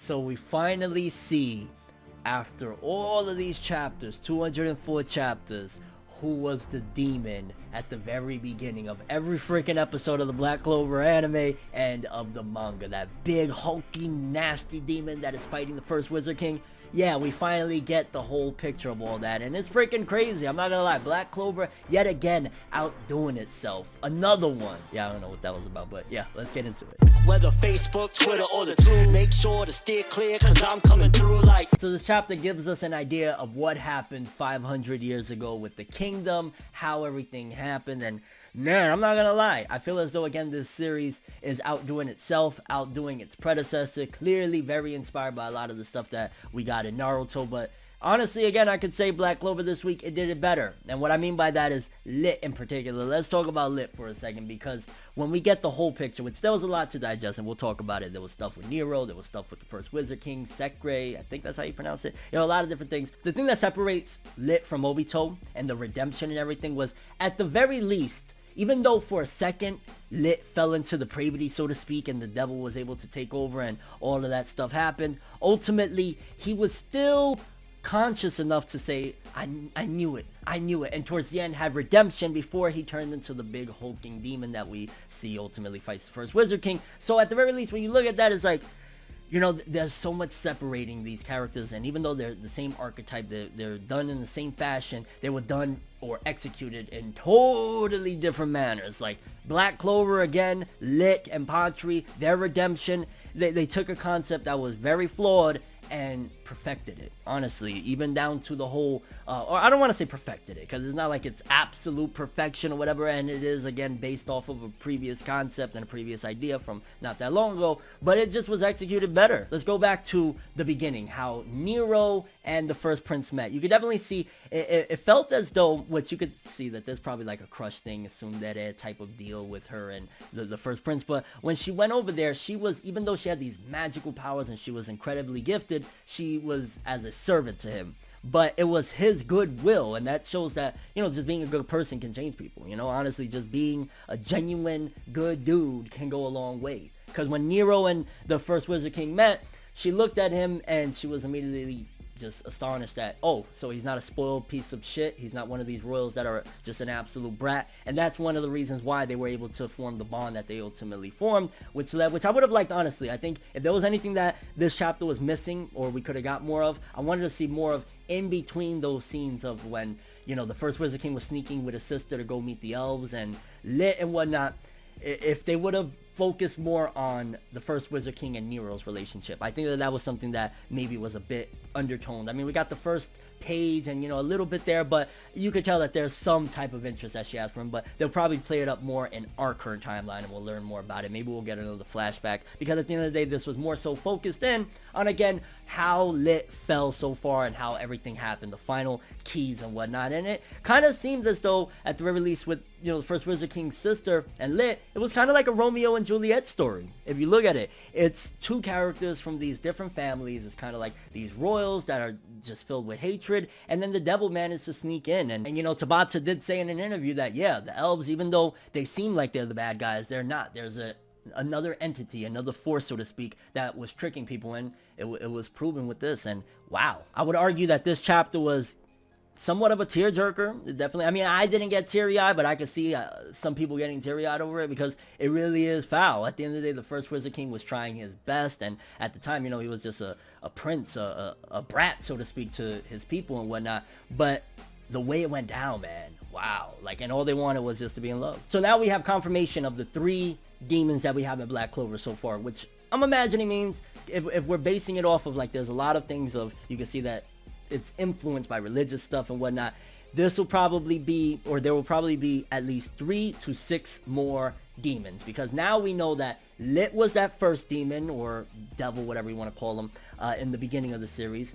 So we finally see, after all of these chapters, 204 chapters, who was the demon at the very beginning of every freaking episode of the Black Clover anime and of the manga. That big, hulky, nasty demon that is fighting the first Wizard King. Yeah, we finally get the whole picture of all that, and it's freaking crazy. I'm not gonna lie, Black Clover, yet again, outdoing itself. Another one. Yeah, I don't know what that was about, but yeah, let's get into it. Whether Facebook, Twitter, or the two, make sure to steer clear, cause I'm coming through like... So this chapter gives us an idea of what happened 500 years ago with the kingdom, how everything happened, and man, I'm not gonna lie, I feel as though, again, this series is outdoing itself, outdoing its predecessor, clearly very inspired by a lot of the stuff that we got in Naruto, but honestly, again, I could say Black Clover this week, it did it better. And what I mean by that is Lit in particular. Let's talk about Lit for a second, because when we get the whole picture, which there was a lot to digest, and we'll talk about it. There was stuff with Nero, there was stuff with the first Wizard King, Secre, I think that's how you pronounce it. You know, a lot of different things. The thing that separates Lit from Obito and the redemption and everything was, at the very least, even though for a second, Lit fell into depravity, so to speak, and the devil was able to take over and all of that stuff happened, ultimately, he was still conscious enough to say, I knew it, and towards the end had redemption before he turned into the big hulking demon that we see ultimately fights the first Wizard King. So at the very least, when you look at that, it's like, you know, there's so much separating these characters, and even though they're the same archetype, they're done in the same fashion, they were done or executed in totally different manners. Like Black Clover, again, Lit and Patri, their redemption, they took a concept that was very flawed and perfected it, honestly, even down to the whole, or I don't want to say perfected it, because it's not like it's absolute perfection or whatever, and it is, again, based off of a previous concept and a previous idea from not that long ago, but it just was executed better. Let's go back to the beginning, how Nero and the first prince met. You could definitely see, it felt as though, which you could see that there's probably like a crush thing, assume that a type of deal with her and the first prince, but when she went over there, she was, even though she had these magical powers and she was incredibly gifted, she was as a servant to him, but it was his goodwill, and that shows that, you know, just being a good person can change people. You know, honestly, just being a genuine good dude can go a long way, because when Nero and the first Wizard King met, she looked at him and she was immediately just astonished that, oh, so he's not a spoiled piece of shit, he's not one of these royals that are just an absolute brat. And that's one of the reasons why they were able to form the bond that they ultimately formed, which I would have liked, honestly. I think if there was anything that this chapter was missing, or we could have got more of, I wanted to see more of in between those scenes of when, you know, the first Wizard King was sneaking with his sister to go meet the elves and Lit and whatnot. If they would have focused more on the first Wizard King and Nero's relationship, I think that was something that maybe was a bit undertoned. I mean, we got the first page and, you know, a little bit there, but you could tell that there's some type of interest that she has for him, but they'll probably play it up more in our current timeline, and we'll learn more about it. Maybe we'll get another flashback, because at the end of the day, this was more so focused in on, again, how Lit fell so far and how everything happened, the final keys and whatnot. And it kind of seems as though, at the very least, with, you know, the first Wizard King's sister and Lit, it was kind of like a Romeo and Juliet story. If you look at it, it's two characters from these different families. It's kind of like these royals that are just filled with hatred, and then the devil managed to sneak in. And you know, Tabata did say in an interview that, yeah, the elves, even though they seem like they're the bad guys, they're not. There's another entity, another force, so to speak, that was tricking people, and it was proven with this. And wow, I would argue that this chapter was somewhat of a tearjerker. Definitely, I mean, I didn't get teary-eyed, but I could see some people getting teary-eyed over it, because it really is foul. At the end of the day, the first Wizard King was trying his best, and at the time, you know, he was just a prince, a brat, so to speak, to his people and whatnot. But the way it went down, man, wow. Like, and all they wanted was just to be in love. So now we have confirmation of the 3 demons that we have in Black Clover so far, which I'm imagining means, if we're basing it off of, like, there's a lot of things of, you can see that it's influenced by religious stuff and whatnot. This will probably be, or there will probably be at least 3 to 6 more demons, because now we know that Lit was that first demon, or devil, whatever you want to call him, in the beginning of the series.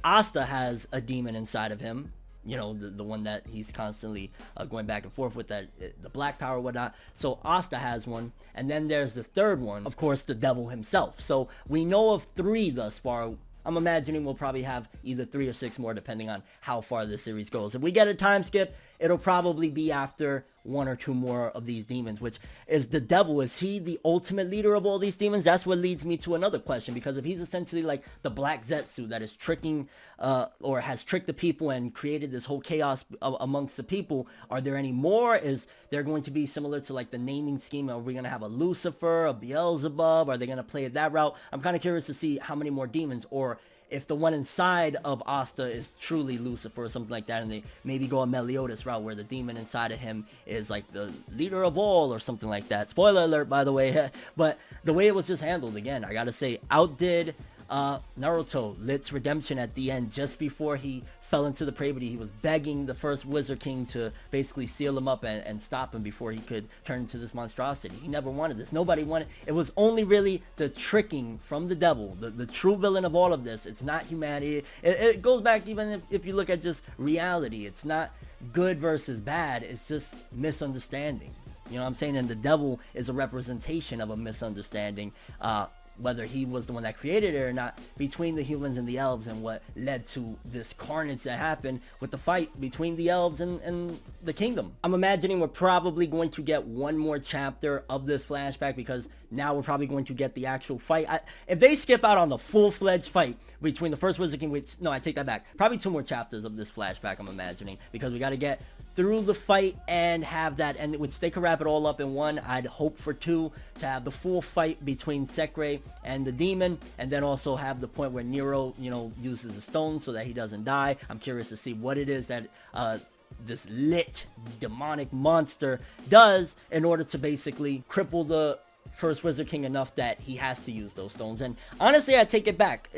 Asta has a demon inside of him, you know, the one that he's constantly going back and forth with, that the black power or whatnot. So Asta has one, and then there's the third one, of course, the devil himself. So we know of 3 thus far. I'm imagining we'll probably have either 3 or 6 more, depending on how far the series goes. If we get a time skip, it'll probably be after one or two more of these demons, which is the devil. Is he the ultimate leader of all these demons? That's what leads me to another question, because if he's essentially like the Black Zetsu that is tricking or has tricked the people and created this whole chaos amongst the people, are there any more? Is there going to be similar to like the naming scheme? Are we going to have a Lucifer, a Beelzebub? Are they going to play it that route? I'm kind of curious to see how many more demons, or if the one inside of Asta is truly Lucifer or something like that, and they maybe go a Meliodas route where the demon inside of him is like the leader of all or something like that. Spoiler alert, by the way. But the way it was just handled, again, I gotta say, outdid Naruto. Licht's redemption at the end, just before he fell into the pravity. He was begging the first Wizard King to basically seal him up and stop him before he could turn into this monstrosity. He never wanted this. Nobody wanted. It was only really the tricking from the devil, the true villain of all of this. It's not humanity. It goes back even if you look at just reality. It's not good versus bad. It's just misunderstandings. You know what I'm saying? And the devil is a representation of a misunderstanding. Whether he was the one that created it or not, between the humans and the elves, and what led to this carnage that happened with the fight between the elves and the kingdom. I'm imagining we're probably going to get one more chapter of this flashback, because now we're probably going to get the actual fight. If they skip out on the full-fledged fight between the first Wizard King, which, no, I take that back. Probably 2 more chapters of this flashback, I'm imagining, because we got to get through the fight and have that, and which they could wrap it all up in one. I'd hope for 2, to have the full fight between Secre and the demon, and then also have the point where Nero, you know, uses the stone so that he doesn't die. I'm curious to see what it is that this lit demonic monster does in order to basically cripple the first Wizard King enough that he has to use those stones. And honestly, I take it back.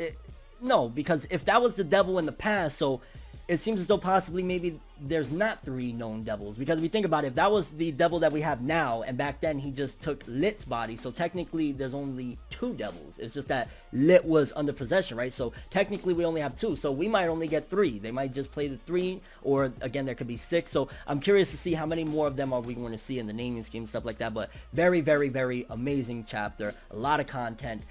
No, because if that was the devil in the past, so it seems as though possibly maybe there's not 3 known devils, because if you think about it, if that was the devil that we have now, and back then he just took Licht's body, so technically there's only 2 devils. It's just that Licht was under possession, right? So technically we only have 2, so we might only get 3. They might just play the 3, or again there could be 6. So I'm curious to see how many more of them are we going to see in the naming scheme, stuff like that. But very, very, very amazing chapter. A lot of content,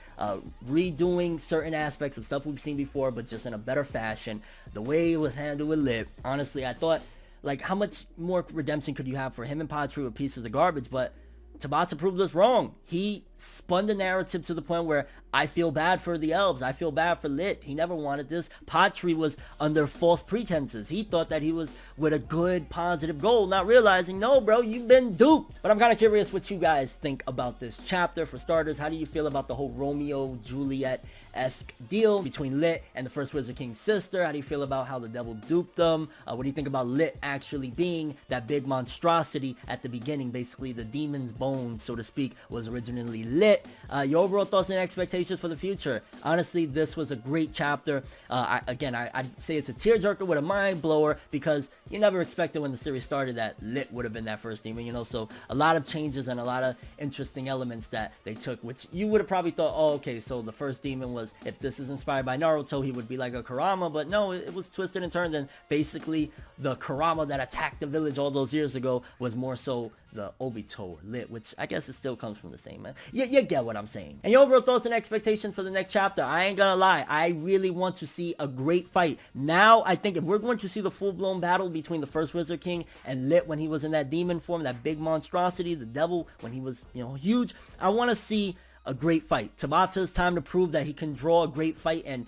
redoing certain aspects of stuff we've seen before, but just in a better fashion. The way it was handled with Licht, honestly, I thought, like, how much more redemption could you have for him? And Patri were pieces of garbage, but Tabata proved us wrong. He spun the narrative to the point where I feel bad for the elves. I feel bad for Licht. He never wanted this. Patri was under false pretenses. He thought that he was with a good, positive goal, not realizing, no, bro, you've been duped. But I'm kind of curious what you guys think about this chapter. For starters, how do you feel about the whole Romeo, Juliet-esque deal between Licht and the first Wizard King's sister? How do you feel about how the devil duped them? What do you think about Licht actually being that big monstrosity at the beginning? Basically, the demon's bones, so to speak, was originally Licht. Your overall thoughts and expectations for the future. Honestly, this was a great chapter. I'd say it's a tearjerker with a mind blower, because you never expected when the series started that Licht would have been that first demon, you know. So a lot of changes and a lot of interesting elements that they took, which you would have probably thought, oh, okay, so the first demon was, if this is inspired by Naruto, he would be like a Kurama. But no, it was twisted and turned, and basically the Kurama that attacked the village all those years ago was more so the Obito or Licht, which I guess it still comes from the same, man. You get what I'm saying. And your overall thoughts and expectations for the next chapter. I ain't gonna lie, I really want to see a great fight. Now, I think if we're going to see the full-blown battle between the first Wizard King and Licht when he was in that demon form, that big monstrosity, the devil when he was, you know, huge, I want to see a great fight. Tabata's time to prove that he can draw a great fight and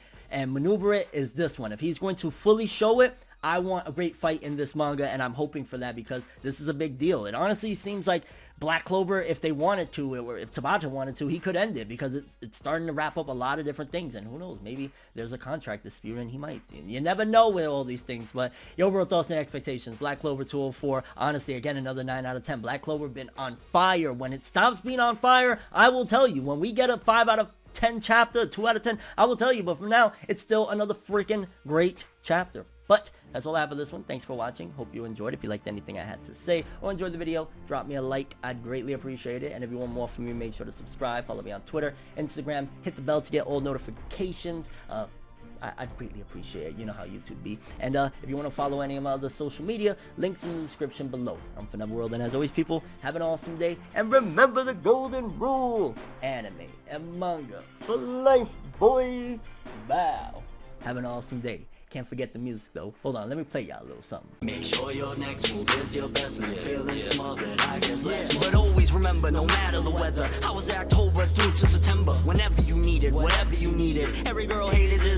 maneuver it is this one. If he's going to fully show it, I want a great fight in this manga, and I'm hoping for that, because this is a big deal. It honestly seems like Black Clover, if they wanted to, or if Tabata wanted to, he could end it, because it's starting to wrap up a lot of different things, and who knows, maybe there's a contract dispute and he might. You never know with all these things. But your overall thoughts and expectations. Black Clover 204, honestly, again, another 9 out of 10. Black Clover been on fire. When it stops being on fire, I will tell you. When we get a 5 out of 10 chapter, 2 out of 10, I will tell you. But for now, it's still another freaking great chapter. But that's all I have for this one. Thanks for watching. Hope you enjoyed. If you liked anything I had to say or enjoyed the video, drop me a like. I'd greatly appreciate it. And if you want more from me, make sure to subscribe. Follow me on Twitter, Instagram. Hit the bell to get all notifications. I'd greatly appreciate it. You know how YouTube be. And if you want to follow any of my other social media, links in the description below. I'm ForneverWorld, and as always, people, have an awesome day. And remember the golden rule. Anime and manga for life, boy. Bow. Have an awesome day. Can't forget the music though. Hold on, let me play y'all a little something. Make sure your next move is your best move. Feeling small, but I guess less. But always remember, no matter the weather, I was October through to September. Whenever you needed, whatever you needed. Every girl hated it.